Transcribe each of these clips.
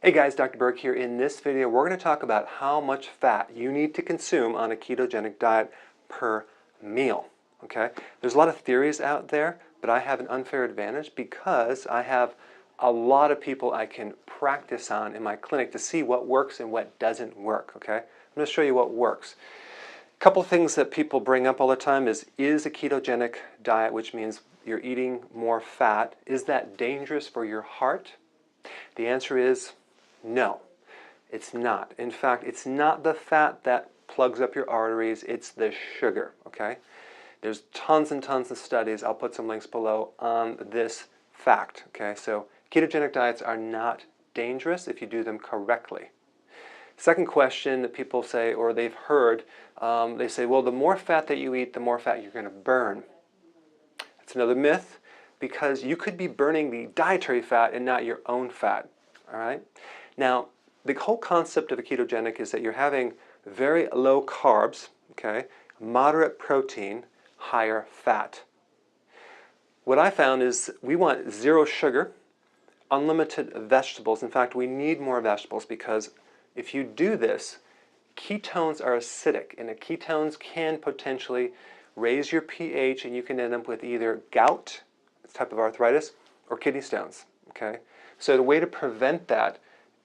Hey guys, Dr. Berg here. In this video, we're going to talk about how much fat you need to consume on a ketogenic diet per meal. Okay? There's a lot of theories out there, but I have an unfair advantage because I have a lot of people I can practice on in my clinic to see what works and what doesn't work. Okay? I'm going to show you what works. A couple things that people bring up all the time is a ketogenic diet, which means you're eating more fat, is that dangerous for your heart? The answer is no, it's not. In fact, it's not the fat that plugs up your arteries, it's the sugar, okay? There's tons and tons of studies, I'll put some links below, on this fact, okay? So ketogenic diets are not dangerous if you do them correctly. Second question that people say, or they've heard, they say, well, the more fat that you eat, the more fat you're going to burn. That's another myth, because you could be burning the dietary fat and not your own fat, all right? Now, the whole concept of a ketogenic is that you're having very low carbs, okay, moderate protein, higher fat. What I found is we want zero sugar, unlimited vegetables. In fact, we need more vegetables because if you do this, ketones are acidic, and the ketones can potentially raise your pH, and you can end up with either gout, a type of arthritis, or kidney stones, okay? So the way to prevent that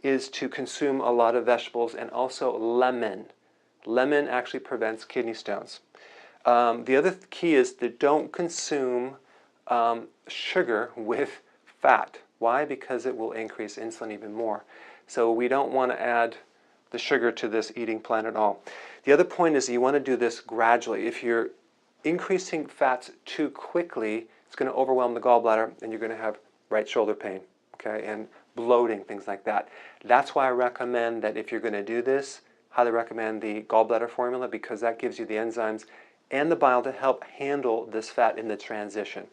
is to consume a lot of vegetables and also lemon. Lemon actually prevents kidney stones. The other key is to don't consume sugar with fat. Why? Because it will increase insulin even more. So we don't want to add the sugar to this eating plan at all. The other point is you want to do this gradually. If you're increasing fats too quickly, it's going to overwhelm the gallbladder and you're going to have right shoulder pain, okay, and bloating, things like that. That's why I recommend that if you're going to do this, highly recommend the gallbladder formula, because that gives you the enzymes and the bile to help handle this fat in the transition.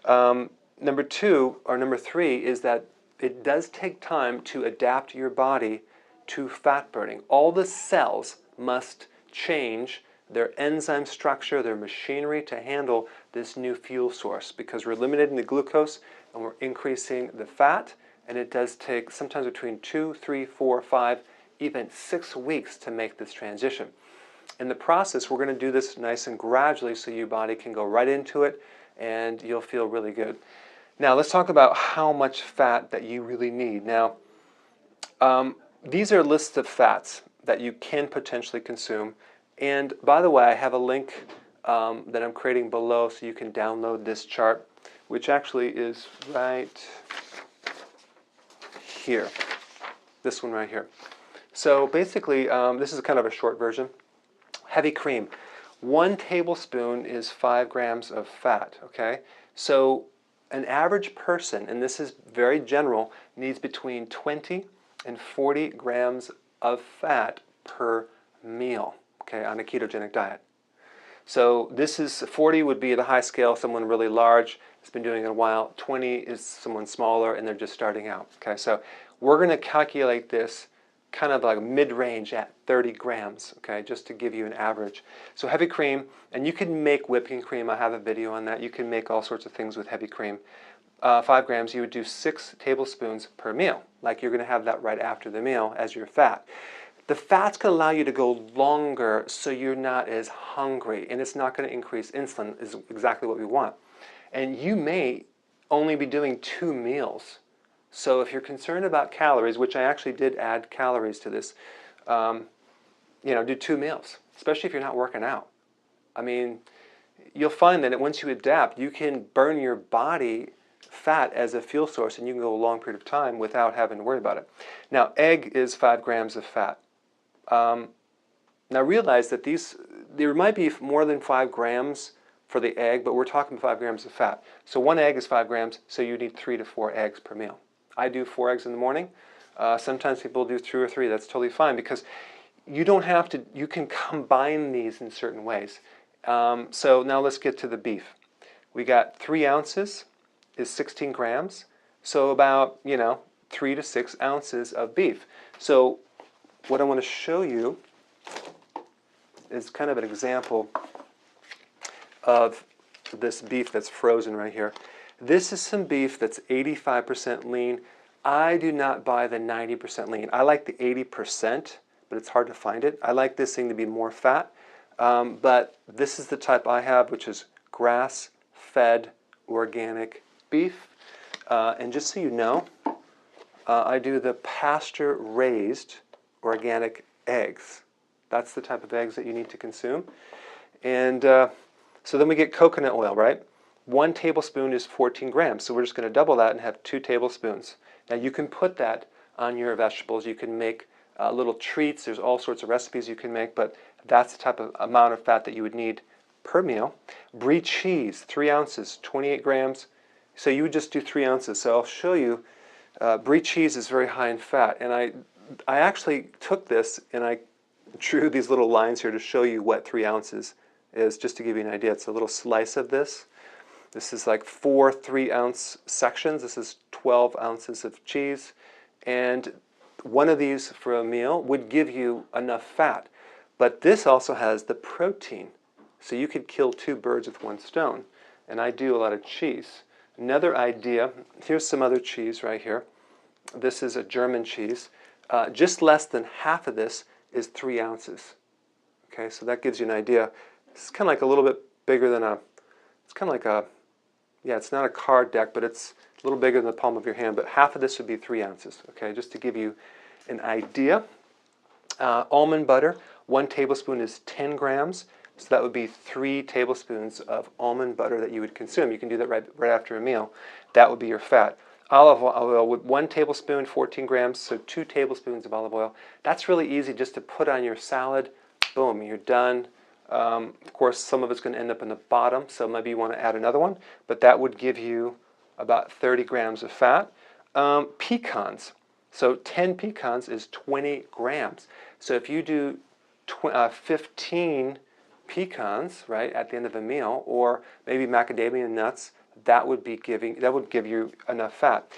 Number three is that it does take time to adapt your body to fat burning. All the cells must change their enzyme structure, their machinery to handle this new fuel source, because we're eliminating the glucose and we're increasing the fat, and it does take sometimes between 2, 3, 4, 5, even 6 weeks to make this transition. In the process, we're going to do this nice and gradually so your body can go right into it and you'll feel really good. Now let's talk about how much fat that you really need. Now, these are lists of fats that you can potentially consume. And by the way, I have a link that I'm creating below so you can download this chart, which actually is right here. This one right here. So basically, this is kind of a short version. Heavy cream. 1 tablespoon is 5 grams of fat, okay? So an average person, and this is very general, needs between 20 and 40 grams of fat per meal, okay, on a ketogenic diet. So this is 40 would be the high scale, someone really large has been doing it a while. 20 is someone smaller and they're just starting out. Okay, so we're going to calculate this kind of like mid-range at 30 grams, okay, just to give you an average. So heavy cream, and you can make whipping cream. I have a video on that. You can make all sorts of things with heavy cream. 5 grams, you would do 6 tablespoons per meal. Like you're going to have that right after the meal as your fat. The fat's going to allow you to go longer so you're not as hungry, and it's not going to increase insulin, is exactly what we want. And you may only be doing 2 meals. So if you're concerned about calories, which I actually did add calories to this, do 2 meals, especially if you're not working out. I mean, you'll find that once you adapt, you can burn your body fat as a fuel source and you can go a long period of time without having to worry about it. Now, egg is 5 grams of fat. Now realize that there might be more than 5 grams for the egg, but we're talking 5 grams of fat. So 1 egg is 5 grams, so you need 3 to 4 eggs per meal. I do 4 eggs in the morning. Sometimes people do 2 or 3. That's totally fine, because you don't have to, you can combine these in certain ways. So now let's get to the beef. We got 3 ounces is 16 grams. So about, 3 to 6 ounces of beef. So what I want to show you is kind of an example of this beef that's frozen right here. This is some beef that's 85% lean. I do not buy the 90% lean. I like the 80%, but it's hard to find it. I like this thing to be more fat, but this is the type I have, which is grass-fed organic beef. And just so you know, I do the pasture-raised organic eggs. That's the type of eggs that you need to consume. And so then we get coconut oil, right? 1 tablespoon is 14 grams. So we're just going to double that and have 2 tablespoons. Now you can put that on your vegetables. You can make little treats. There's all sorts of recipes you can make, but that's the type of amount of fat that you would need per meal. Brie cheese, 3 ounces, 28 grams. So you would just do 3 ounces. So I'll show you. Brie cheese is very high in fat, and I actually took this and I drew these little lines here to show you what 3 ounces is, just to give you an idea. It's a little slice of this. This is like 4 3-ounce sections. This is 12 ounces of cheese, and one of these for a meal would give you enough fat. But this also has the protein, so you could kill 2 birds with 1 stone. And I do a lot of cheese. Another idea, here's some other cheese right here. This is a German cheese. Just less than half of this is 3 ounces. Okay, so that gives you an idea. It's kind of like a little bit bigger than it's kind of like yeah, it's not a card deck, but it's a little bigger than the palm of your hand. But half of this would be 3 ounces, okay, just to give you an idea. Almond butter, 1 tablespoon is 10 grams. So that would be 3 tablespoons of almond butter that you would consume. You can do that right after a meal. That would be your fat. Olive oil with 1 tablespoon, 14 grams, so 2 tablespoons of olive oil. That's really easy just to put on your salad. Boom, you're done. Of course, some of it's going to end up in the bottom, so maybe you want to add another one, but that would give you about 30 grams of fat. Pecans. So 10 pecans is 20 grams. So if you do 15 pecans, right, at the end of a meal, or maybe macadamia nuts, that would give you enough fat.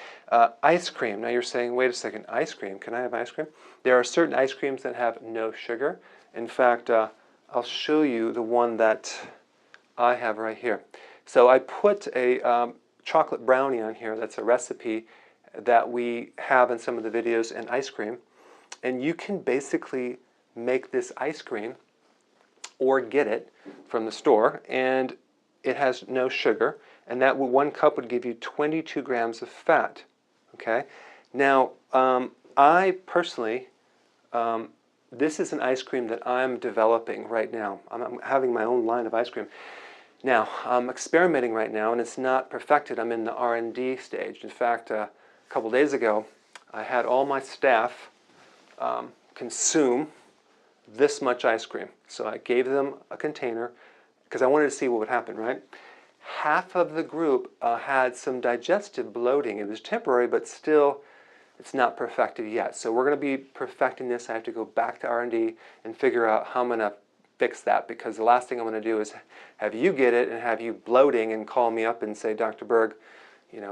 Ice cream. Now you're saying, wait a second, ice cream? Can I have ice cream? There are certain ice creams that have no sugar. In fact, I'll show you the one that I have right here. So I put a chocolate brownie on here. That's a recipe that we have in some of the videos in ice cream. And you can basically make this ice cream or get it from the store, and it has no sugar, and that 1 cup would give you 22 grams of fat. Okay. Now, I personally, this is an ice cream that I'm developing right now. I'm having my own line of ice cream. Now, I'm experimenting right now, and it's not perfected. I'm in the R&D stage. In fact, a couple days ago, I had all my staff consume this much ice cream. So I gave them a container because I wanted to see what would happen, right? Half of the group had some digestive bloating. It was temporary, but still it's not perfected yet. So we're going to be perfecting this. I have to go back to R&D and figure out how I'm going to fix that, because the last thing I'm going to do is have you get it and have you bloating and call me up and say, Dr. Berg,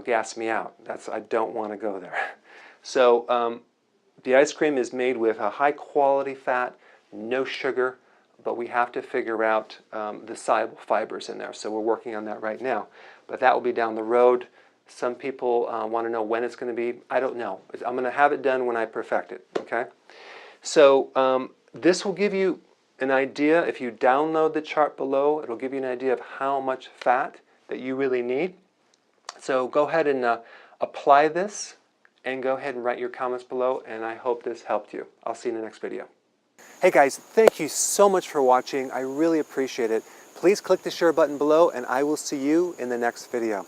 gas me out. I don't want to go there. So the ice cream is made with a high quality fat, no sugar, but we have to figure out the soluble fibers in there. So we're working on that right now. But that will be down the road. Some people want to know when it's going to be. I don't know. I'm going to have it done when I perfect it. Okay. So this will give you an idea. If you download the chart below, it'll give you an idea of how much fat that you really need. So go ahead and apply this, and go ahead and write your comments below, and I hope this helped you. I'll see you in the next video. Hey guys, thank you so much for watching. I really appreciate it. Please click the share button below, and I will see you in the next video.